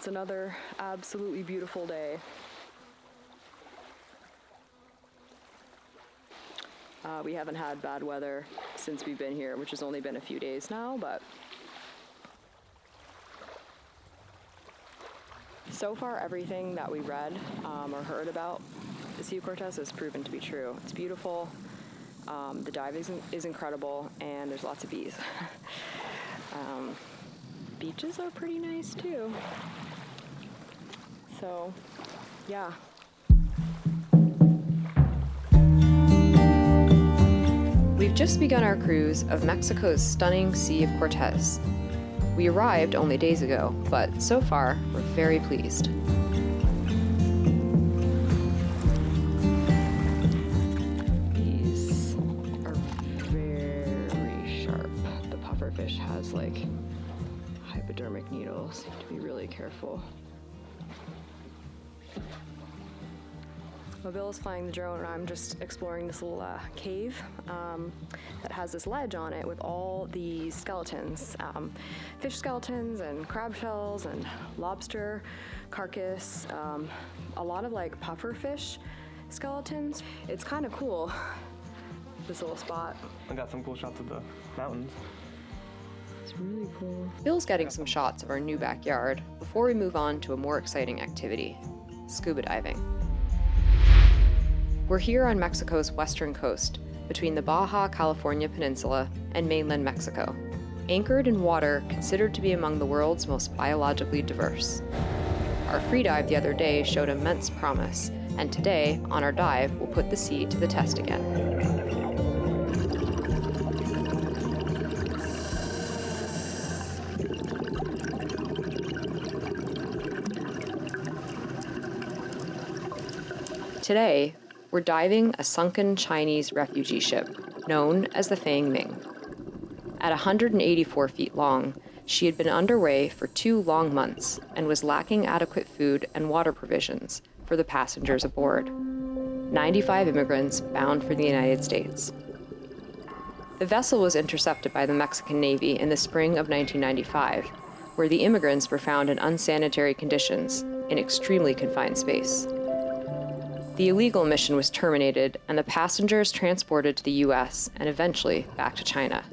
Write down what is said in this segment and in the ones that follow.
It's another absolutely beautiful day. We haven't had bad weather since we've been here, which has only been a few days now, but so far everything that we read or heard about the Sea of Cortez has proven to be true. It's beautiful, the dive is incredible, and there's lots of bees. Beaches are pretty nice too. So, yeah. We've just begun our cruise of Mexico's stunning Sea of Cortez. We arrived only days ago, but so far, we're very pleased. These are very sharp. The pufferfish has like hypodermic needles. You have to be really careful. Well, Bill is flying the drone and I'm just exploring this little cave that has this ledge on it with all these skeletons. Fish skeletons and crab shells and lobster carcass. A lot of like pufferfish skeletons. It's kind of cool, this little spot. I got some cool shots of the mountains. It's really cool. Bill's getting some shots of our new backyard before we move on to a more exciting activity, scuba diving. We're here on Mexico's western coast, between the Baja California Peninsula and mainland Mexico, anchored in water considered to be among the world's most biologically diverse. Our free dive the other day showed immense promise, and today, on our dive, we'll put the sea to the test again. Today, we're diving a sunken Chinese refugee ship known as the Fang Ming. At 184 feet long, she had been underway for 2 long months and was lacking adequate food and water provisions for the passengers aboard. 95 immigrants bound for the United States. The vessel was intercepted by the Mexican Navy in the spring of 1995, where the immigrants were found in unsanitary conditions in extremely confined space. The illegal mission was terminated and the passengers transported to the US and eventually back to China.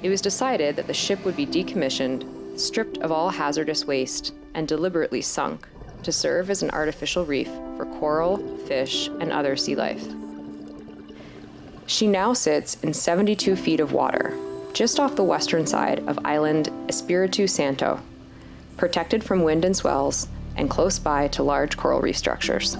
It was decided that the ship would be decommissioned, stripped of all hazardous waste, and deliberately sunk to serve as an artificial reef for coral, fish, and other sea life. She now sits in 72 feet of water, just off the western side of island Espiritu Santo, protected from wind and swells, and close by to large coral reef structures.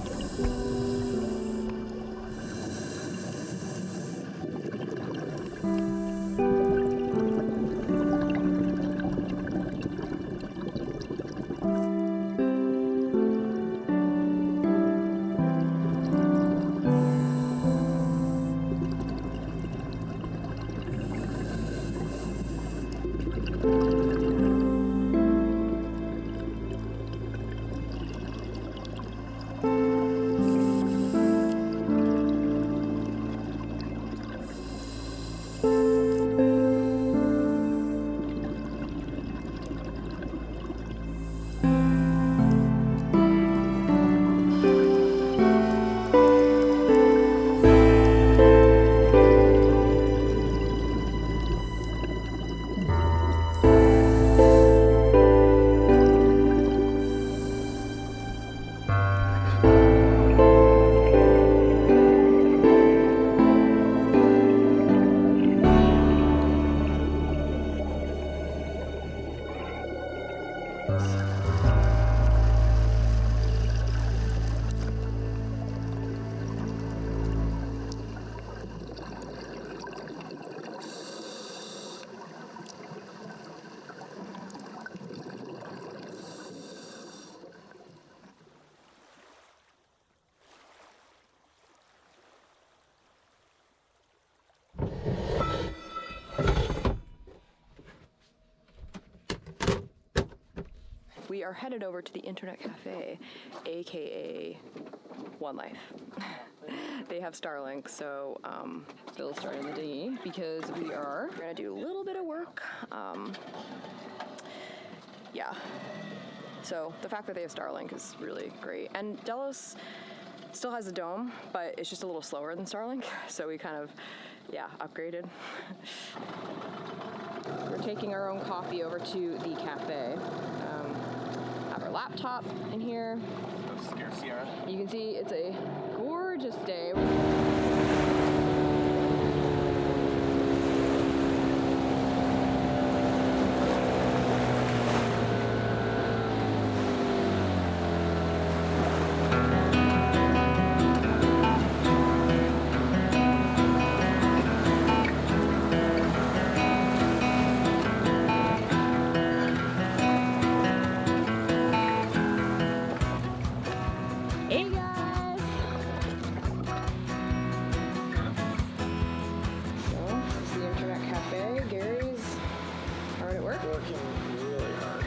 We are headed over to the Internet Cafe, aka One Life. They have Starlink, so Bill's starting the dinghy because we're gonna do a little bit of work. Yeah, So the fact that they have Starlink is really great. And Delos still has a dome, but it's just a little slower than Starlink. So we kind of, upgraded. We're taking our own coffee over to the cafe. Have our laptop in here. Scare Sierra. You can see it's a gorgeous day. Hey guys! So, this is the Internet Cafe. Gary's hard at work. Working really hard.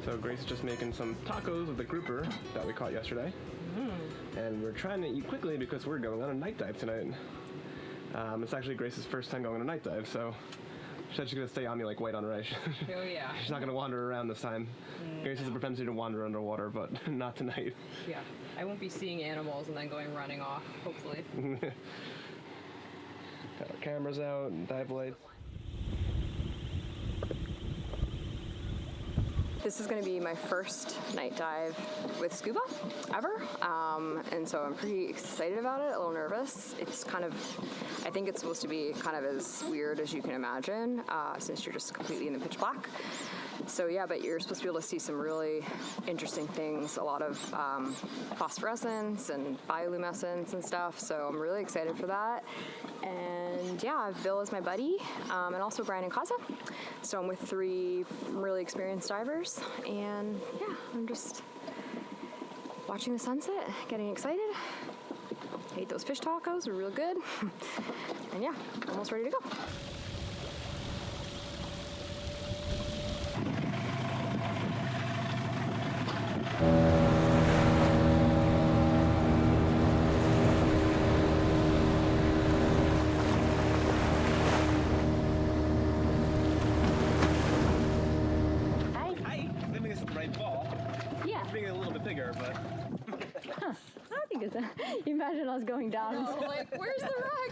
So Grace is just making some tacos with the grouper that we caught yesterday. And we're trying to eat quickly because we're going on a night dive tonight. It's actually Grace's first time going on a night dive, so she said she's gonna stay on me like white on rice. Oh yeah. She's not gonna wander around this time. Grace has a propensity to wander underwater, but not tonight. Yeah. I won't be seeing animals and then going running off, hopefully. Got our cameras out and dive lights. This is going to be my first night dive with scuba ever, and so I'm pretty excited about it, a little nervous. It's kind of, I think it's supposed to be kind of as weird as you can imagine, since you're just completely in the pitch black. So yeah, but you're supposed to be able to see some really interesting things, a lot of phosphorescence and bioluminescence and stuff, so I'm really excited for that. And yeah, Bill is my buddy, and also Brian and Kaza. So I'm with 3 really experienced divers, and yeah, I'm just watching the sunset, getting excited. Ate those fish tacos, they're real good. And yeah, almost ready to go. Being a little bit bigger, but I don't think it's you imagine us going down. Oh, like, where's the wreck?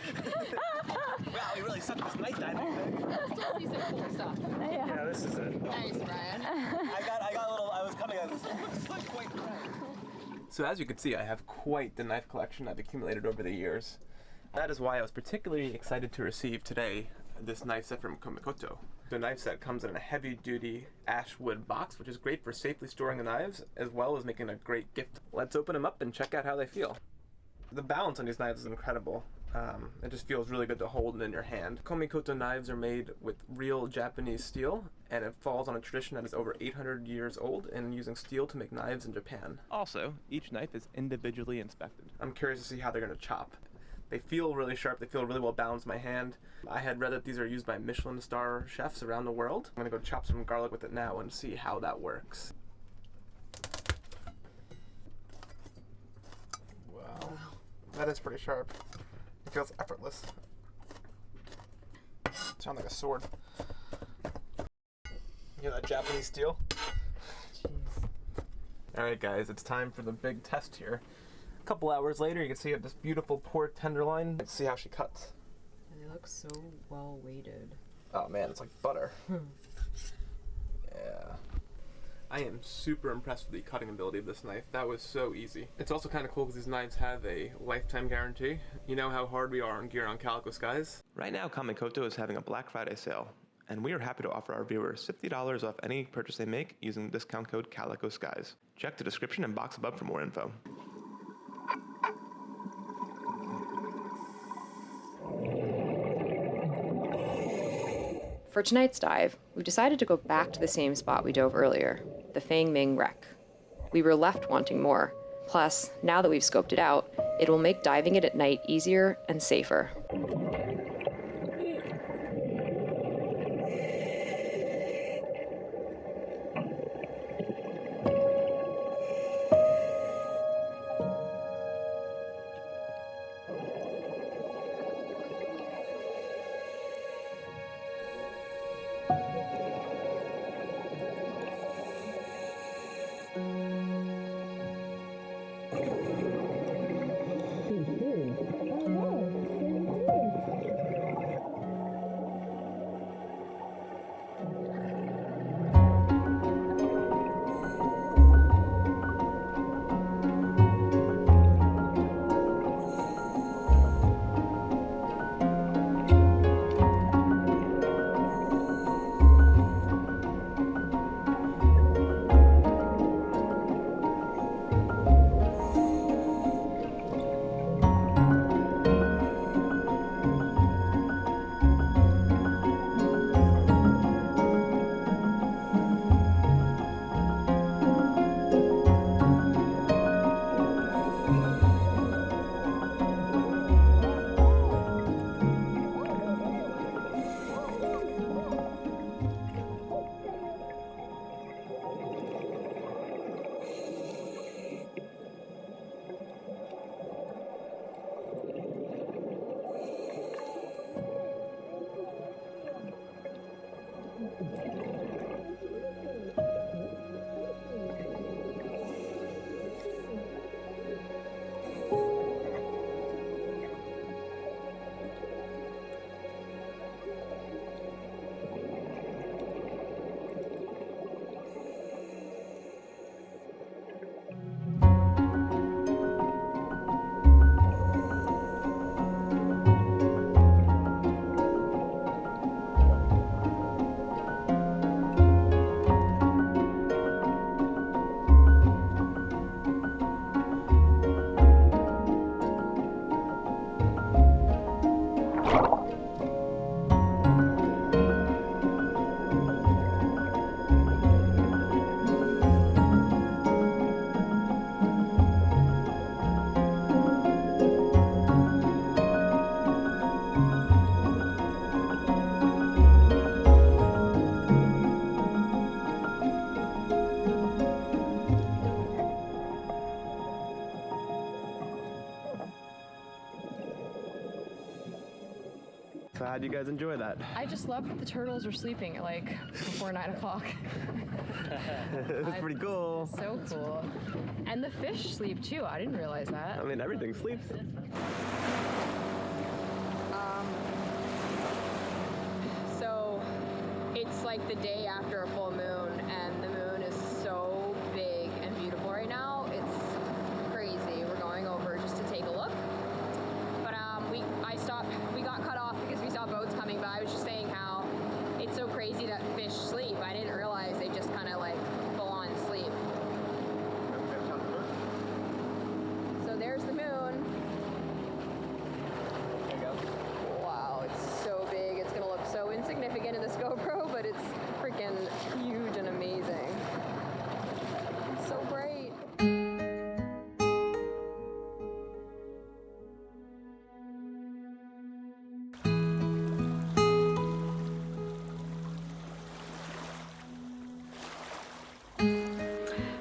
wow, we really sucked this night diving thing. Still see some cool stuff. Yeah, this is it. Nice, Brian. I was coming at this. Looks like quite So as you can see, I have quite the knife collection I've accumulated over the years. That is why I was particularly excited to receive today this knife set from Kamikoto. The knife set comes in a heavy-duty ash wood box, which is great for safely storing the knives, as well as making a great gift. Let's open them up and check out how they feel. The balance on these knives is incredible. It just feels really good to hold in your hand. Kamikoto knives are made with real Japanese steel, and it falls on a tradition that is over 800 years old in using steel to make knives in Japan. Also, each knife is individually inspected. I'm curious to see how they're going to chop. They feel really sharp, they feel really well balanced in my hand. I had read that these are used by Michelin star chefs around the world. I'm gonna go chop some garlic with it now and see how that works. Wow. That is pretty sharp. It feels effortless. Sounds like a sword. You hear that Japanese steel? Alright guys, it's time for the big test here. A couple hours later, you can see I have this beautiful pork tenderloin. Let's see how she cuts. And they look so well weighted. Oh man, it's like butter. Yeah. I am super impressed with the cutting ability of this knife. That was so easy. It's also kind of cool because these knives have a lifetime guarantee. You know how hard we are on gear on CALICOSKIES. Right now, Kamikoto is having a Black Friday sale, and we are happy to offer our viewers $50 off any purchase they make using the discount code CALICOSKIES. Check the description and box above for more info. For tonight's dive, we've decided to go back to the same spot we dove earlier, the Fang Ming wreck. We were left wanting more. Plus, now that we've scoped it out, it will make diving it at night easier and safer. So how do you guys enjoy that? I just love that the turtles are sleeping at like before 9 o'clock. It's pretty cool. So cool. And the fish sleep too. I didn't realize that. I mean, everything sleeps. So it's like the day after a full moon, and the moon is so big and beautiful right now. It's crazy. We're going over just to take a look. But we got cut off because we saw boats coming by. I was just saying how it's so crazy that fish sleep. I didn't realize they just kind of like full on sleep. So there's the moon. There you go. Wow, it's so big. It's gonna look so insignificant in this GoPro, but it's freaking huge and amazing. It's so bright.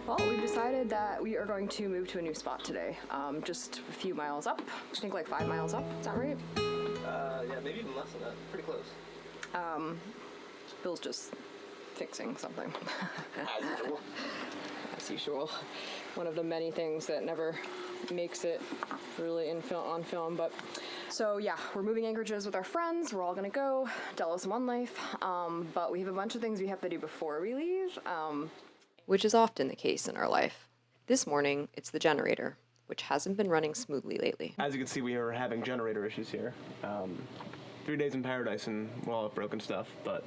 Well, we've decided that we are going to move to a new spot today. Just a few miles up. I think like 5 miles up. Is that right? Yeah, maybe even less than that. Pretty close. Bill's just fixing something. As usual. As usual. One of the many things that never makes it really on film. But so yeah, we're moving anchorages with our friends. We're all gonna go. Delos in one life. But we have a bunch of things we have to do before we leave. Which is often the case in our life. This morning, it's the generator, which hasn't been running smoothly lately. As you can see, we are having generator issues here. 3 days in paradise and we'll all have broken stuff, but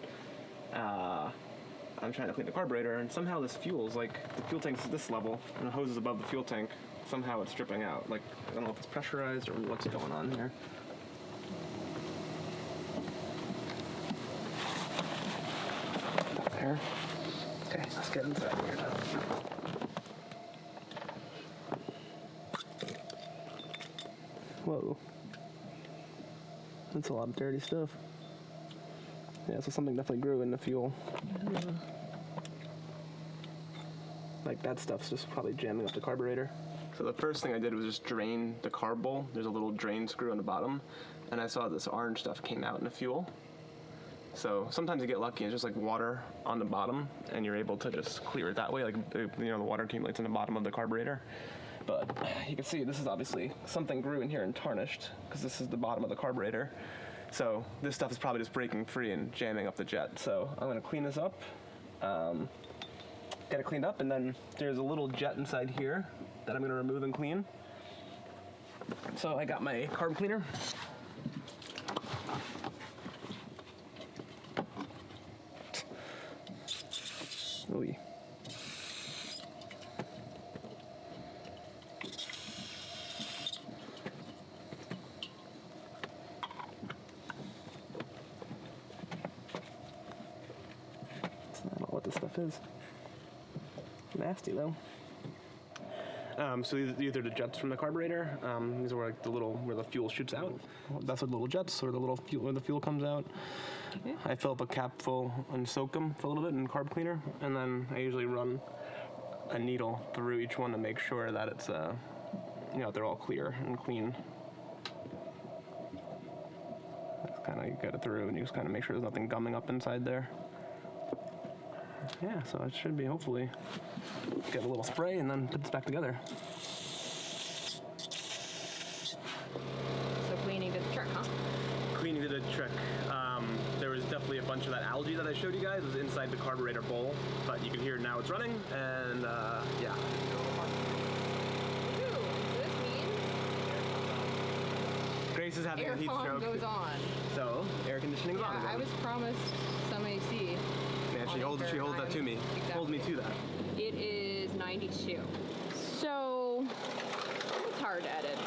I'm trying to clean the carburetor, and somehow this fuel's like, the fuel tank's at this level, and the hose is above the fuel tank. Somehow it's dripping out. Like, I don't know if it's pressurized or what's going on here. There. Okay, let's get inside here now. Whoa. That's a lot of dirty stuff. Yeah, so something definitely grew in the fuel. Like that stuff's just probably jamming up the carburetor. So the first thing I did was just drain the carb bowl. There's a little drain screw on the bottom, and I saw this orange stuff came out in the fuel. So sometimes you get lucky, it's just like water on the bottom, and you're able to just clear it that way. Like, the water accumulates in the bottom of the carburetor. But you can see this is obviously something grew in here and tarnished, because this is the bottom of the carburetor. So this stuff is probably just breaking free and jamming up the jet. So I'm gonna clean this up, get it cleaned up, and then there's a little jet inside here that I'm gonna remove and clean. So I got my carb cleaner. Ooh. That's not what this stuff is. Nasty though. So these are either the jets from the carburetor. These are like where the fuel shoots out. That's what the little jets, or the little fuel where the fuel comes out. Yeah. I fill up a cap full and soak them for a little bit in carb cleaner, and then I usually run a needle through each one to make sure that it's they're all clear and clean. That's kind of, you get it through, and you just kind of make sure there's nothing gumming up inside there. Yeah, so it should be, hopefully, get a little spray and then put this back together. So cleaning did the trick, huh? Cleaning did the trick. There was definitely a bunch of that algae that I showed you guys was inside the carburetor bowl, but you can hear now it's running, and yeah. Ooh, so this means Grace is having a heat aircon stroke. goes on. So air conditioning's on again. I was promised some AC. Man, she holds that to me. Exactly. Hold me to that. It is 92. So it's hard to edit.